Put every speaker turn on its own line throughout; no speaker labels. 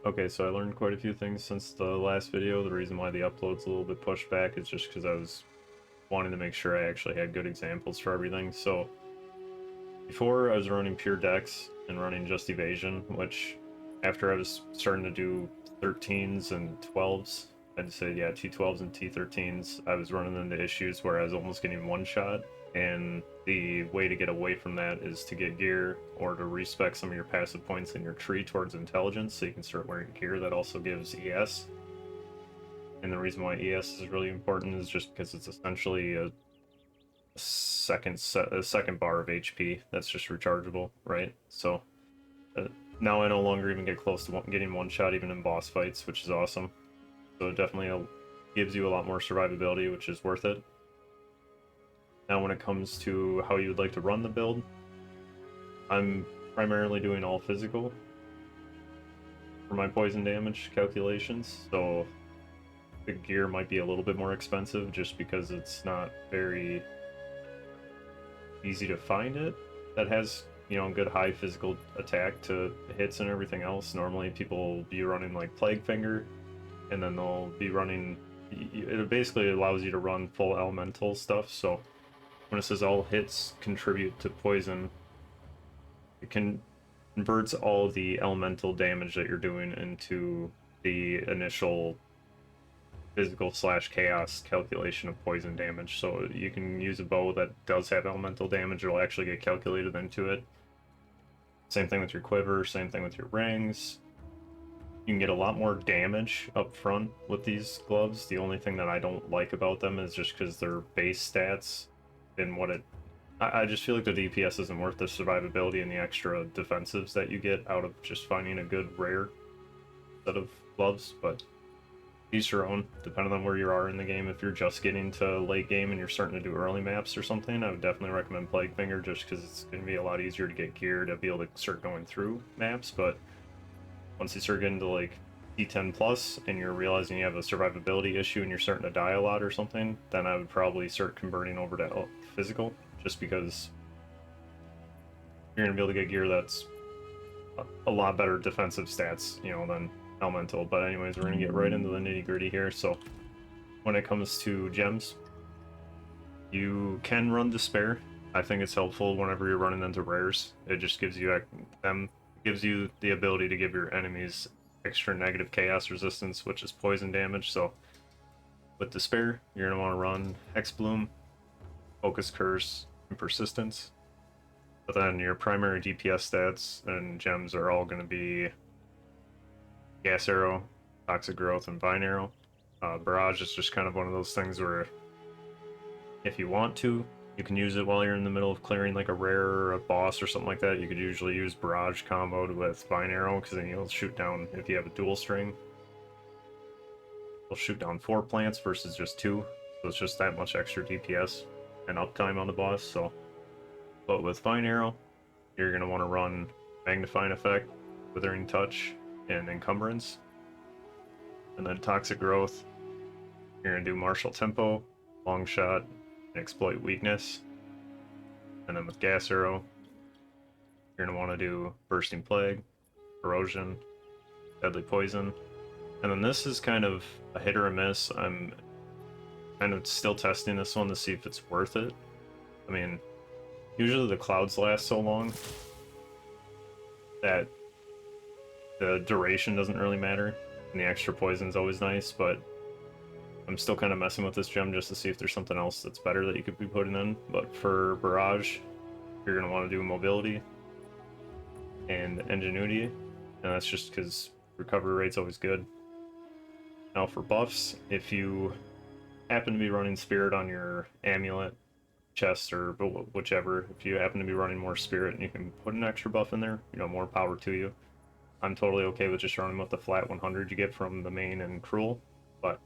Okay, so I learned quite a few things since the last video. The reason why the upload's a little bit pushed back is just because I was wanting to make sure I actually had good examples for everything. So before I was running pure decks and running just evasion, which after I was starting to do 13s and 12s, I'd say yeah, T12s and T13s, I was running into issues where I was almost getting one shot, and the way to get away from that is to get gear or to respec some of your passive points in your tree towards intelligence so you can start wearing gear that also gives ES. And the reason why ES is really important is just because it's essentially a second bar of HP that's just rechargeable, right? So uh, now I no longer even get close to getting one shot even in boss fights, which is awesome. So it definitely gives you a lot more survivability, which is worth it. Now when it comes to how you would like to run the build, I'm primarily doing all physical for my poison damage calculations, so the gear might be a little bit more expensive just because it's not very easy to find it that has, you know, good high physical attack to hits and everything else. Normally people will be running like Plague Finger, and then they'll be running, it basically allows you to run full elemental stuff. So when it says all hits contribute to poison, it converts all the elemental damage that you're doing into the initial physical slash chaos calculation of poison damage. So you can use a bow that does have elemental damage, it'll actually get calculated into it. Same thing with your quiver, same thing with your rings. You can get a lot more damage up front with these gloves. The only thing that I don't like about them is just because their base stats and what it... I just feel like the DPS isn't worth the survivability and the extra defensives that you get out of just finding a good rare set of gloves, but each your own, depending on where you are in the game. If you're just getting to late game and you're starting to do early maps or something, I would definitely recommend Plague Finger just because it's going to be a lot easier to get gear to be able to start going through maps. But once you start getting to like D10 plus and you're realizing you have a survivability issue and you're starting to die a lot or something, then I would probably start converting over to physical, just because you're going to be able to get gear that's a lot better defensive stats, you know, than elemental. But anyways, we're going to get right into the nitty gritty here. So when it comes to gems, you can run Despair. I think it's helpful whenever you're running into rares. It just gives you the ability to give your enemies extra negative chaos resistance, which is poison damage. So with Despair, you're gonna want to run Hex Bloom, Focus Curse, and Persistence. But then your primary DPS stats and gems are all going to be Gas Arrow, Toxic Growth, and Vine Arrow. Barrage is just kind of one of those things where if you want to, you can use it while you're in the middle of clearing like a rare or a boss or something like that. You could usually use Barrage comboed with Vine Arrow, because then you'll shoot down, if you have a dual string, you'll shoot down 4 plants versus just 2. So it's just that much extra DPS and uptime on the boss. So, but with Vine Arrow, you're going to want to run Magnifying Effect, Withering Touch, and Encumbrance. And then Toxic Growth, you're going to do Martial Tempo, Long Shot, and Exploit Weakness. And then with Gas Arrow, you're going to want to do Bursting Plague, Corrosion, Deadly Poison. And then this is kind of a hit or a miss. I'm kind of still testing this one to see if it's worth it. I mean, usually the clouds last so long that the duration doesn't really matter, and the extra poison's always nice, but I'm still kind of messing with this gem just to see if there's something else that's better that you could be putting in. But for Barrage, you're going to want to do Mobility and Ingenuity, and that's just because recovery rate's always good. Now for buffs, if you happen to be running Spirit on your Amulet, chest, or whichever, if you happen to be running more Spirit and you can put an extra buff in there, you know, more power to you. I'm totally okay with just running with the flat 100 you get from the main and Cruel, but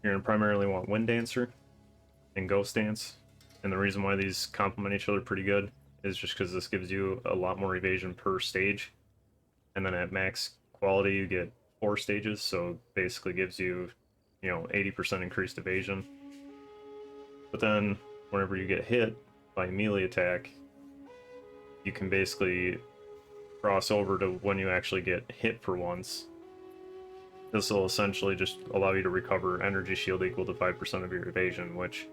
you're going to primarily want Wind Dancer and Ghost Dance, and the reason why these complement each other pretty good is just because this gives you a lot more evasion per stage, and then at max quality you get 4 stages, so basically gives you, you know, 80% increased evasion. But then whenever you get hit by a melee attack, you can basically cross over to when you actually get hit for once. This will essentially just allow you to recover energy shield equal to 5% of your evasion, which,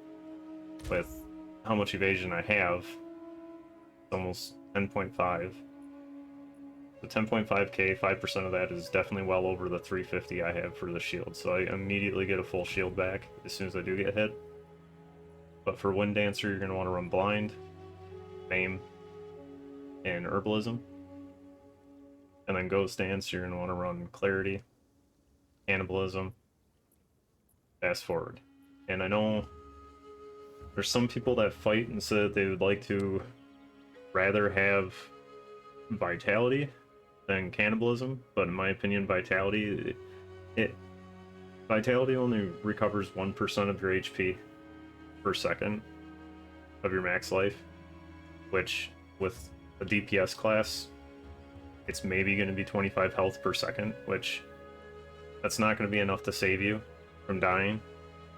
with how much evasion I have, it's almost 10.5. The 10.5k, 5% of that is definitely well over the 350 I have for the shield, so I immediately get a full shield back as soon as I do get hit. But for Wind Dancer, you're going to want to run Blind, Maim, and Herbalism. And then Ghost Dance, you're going to want to run Clarity, Cannibalism, Fast Forward. And I know there's some people that fight and say that they would like to rather have Vitality than Cannibalism, but in my opinion, Vitality only recovers 1% of your HP per second of your max life, which with a DPS class, it's maybe going to be 25 health per second, which that's not going to be enough to save you from dying.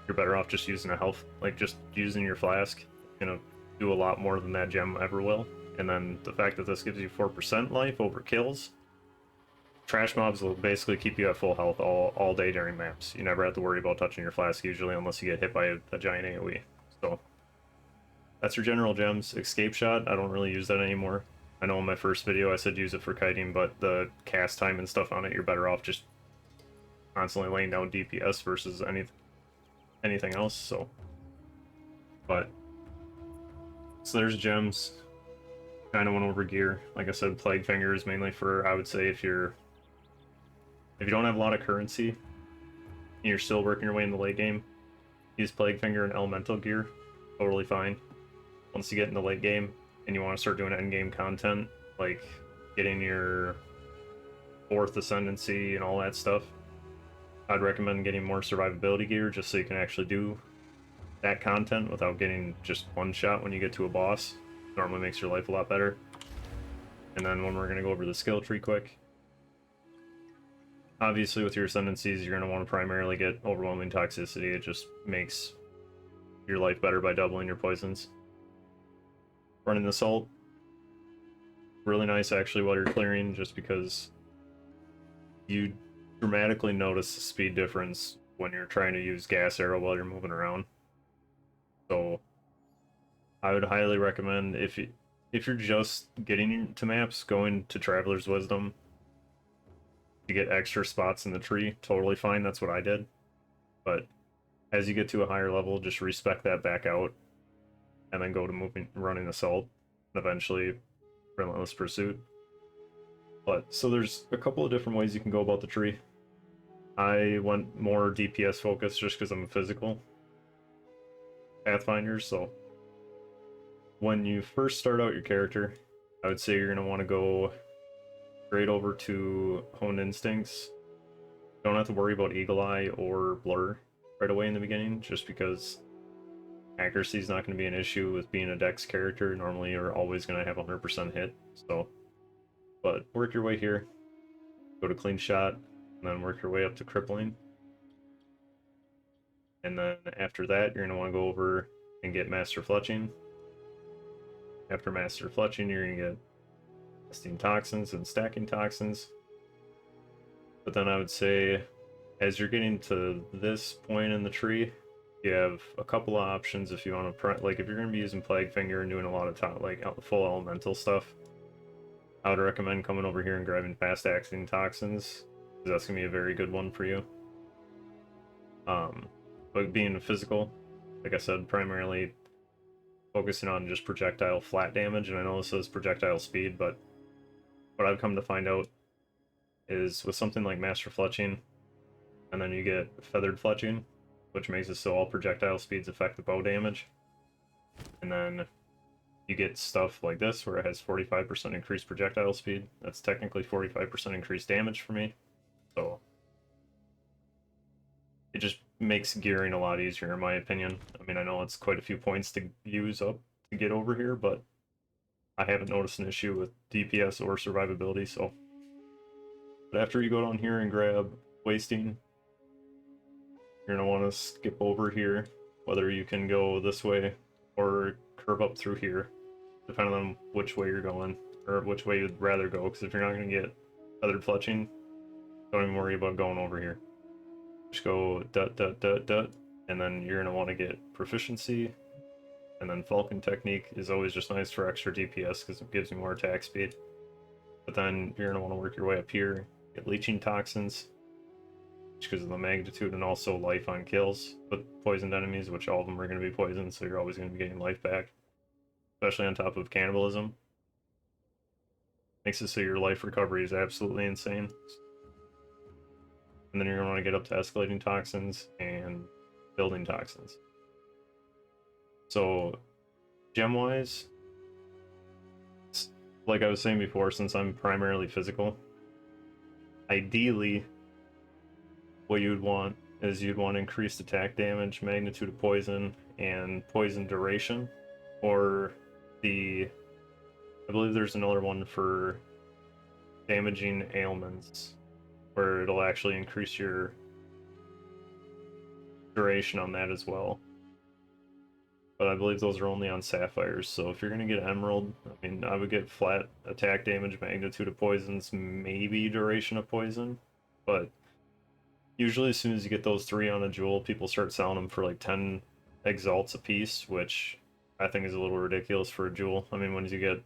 You're better off just using a health, like just using your flask. It's going to do a lot more than that gem ever will. And then the fact that this gives you 4% life over kills, trash mobs will basically keep you at full health all day during maps. You never have to worry about touching your flask usually unless you get hit by a giant AoE. So that's your general gems. Escape shot, I don't really use that anymore. I know in my first video I said use it for kiting, but the cast time and stuff on it, you're better off just constantly laying down DPS versus anything else. So there's gems. Kind of went over gear. Like I said, Plague Finger is mainly for, I would say, if you don't have a lot of currency and you're still working your way in the late game, use Plague Finger and Elemental gear. Totally fine. Once you get in the late game and you want to start doing end game content, like getting your 4th Ascendancy and all that stuff, I'd recommend getting more survivability gear just so you can actually do that content without getting just one shot when you get to a boss. Normally makes your life a lot better. And then when we're going to go over the skill tree quick, obviously with your Ascendancies you're going to want to primarily get Overwhelming Toxicity. It just makes your life better by doubling your poisons. Running the Assault, really nice actually while you're clearing, just because you dramatically notice the speed difference when you're trying to use Gas Arrow while you're moving around. So I would highly recommend, if you're just getting into maps, going to Traveler's Wisdom to get extra spots in the tree. Totally fine, that's what I did. But as you get to a higher level, just respec that back out and then go to running Assault, and eventually Relentless Pursuit. But so there's a couple of different ways you can go about the tree. I went more DPS focused just because I'm a physical Pathfinder. So when you first start out your character, I would say you're going to want to go straight over to Honed Instincts. Don't have to worry about Eagle Eye or Blur right away in the beginning, just because accuracy is not going to be an issue with being a Dex character. Normally you're always going to have 100% hit. So, but work your way here, go to Clean Shot, and then work your way up to Crippling. And then after that, you're going to want to go over and get Master Fletching. After Master Fletching, you're going to get Testing Toxins and Stacking Toxins. But then I would say, as you're getting to this point in the tree, you have a couple of options if you want to, like if you're going to be using Plague Finger and doing a lot of full elemental stuff, I would recommend coming over here and grabbing Fast Acting Toxins, because that's going to be a very good one for you. But being physical, like I said, primarily focusing on just projectile flat damage, and I know this says projectile speed, but what I've come to find out is with something like Master Fletching, and then you get Feathered Fletching, which makes it so all projectile speeds affect the bow damage, and then you get stuff like this where it has 45% increased projectile speed. That's technically 45% increased damage for me, so it just makes gearing a lot easier in my opinion. I mean, I know it's quite a few points to use up to get over here, but I haven't noticed an issue with DPS or survivability. So, but after you go down here and grab Wasting, you're gonna want to skip over here, whether you can go this way or curve up through here, depending on which way you're going. or which way you'd rather go, because if you're not going to get feathered fletching, don't even worry about going over here. Just go dot dot dot dot, and then you're going to want to get proficiency, and then Falcon Technique is always just nice for extra DPS because it gives you more attack speed. But then you're going to want to work your way up here, get Leeching Toxins, because of the magnitude, and also life on kills with poisoned enemies, which all of them are going to be poisoned, so you're always going to be getting life back, especially on top of cannibalism. Makes it so your life recovery is absolutely insane. And then you're going to want to get up to escalating toxins and building toxins. So gem wise, like I was saying before, since I'm primarily physical, ideally what you'd want is you'd want increased attack damage, magnitude of poison, and poison duration, or I believe there's another one for damaging ailments, where it'll actually increase your duration on that as well. But I believe those are only on sapphires, so if you're going to get emerald, I mean, I would get flat attack damage, magnitude of poisons, maybe duration of poison, but usually as soon as you get those 3 on a jewel, people start selling them for like 10 exalts a piece, which I think is a little ridiculous for a jewel. I mean, when you get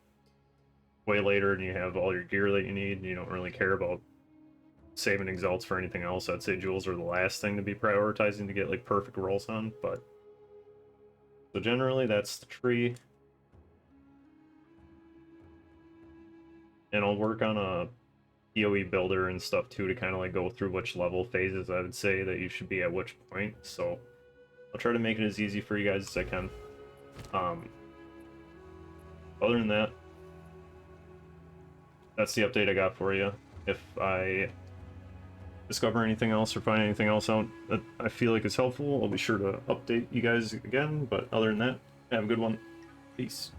way later and you have all your gear that you need, you don't really care about saving exalts for anything else. I'd say jewels are the last thing to be prioritizing to get like perfect rolls on, but so generally that's the tree. And I'll work on a PoE builder and stuff too to kind of like go through which level phases I would say that you should be at which point. So I'll try to make it as easy for you guys as I can. Other than that, that's the update I got for you. If I discover anything else or find anything else out that I feel like is helpful, I'll be sure to update you guys again. But other than that, have a good one. Peace.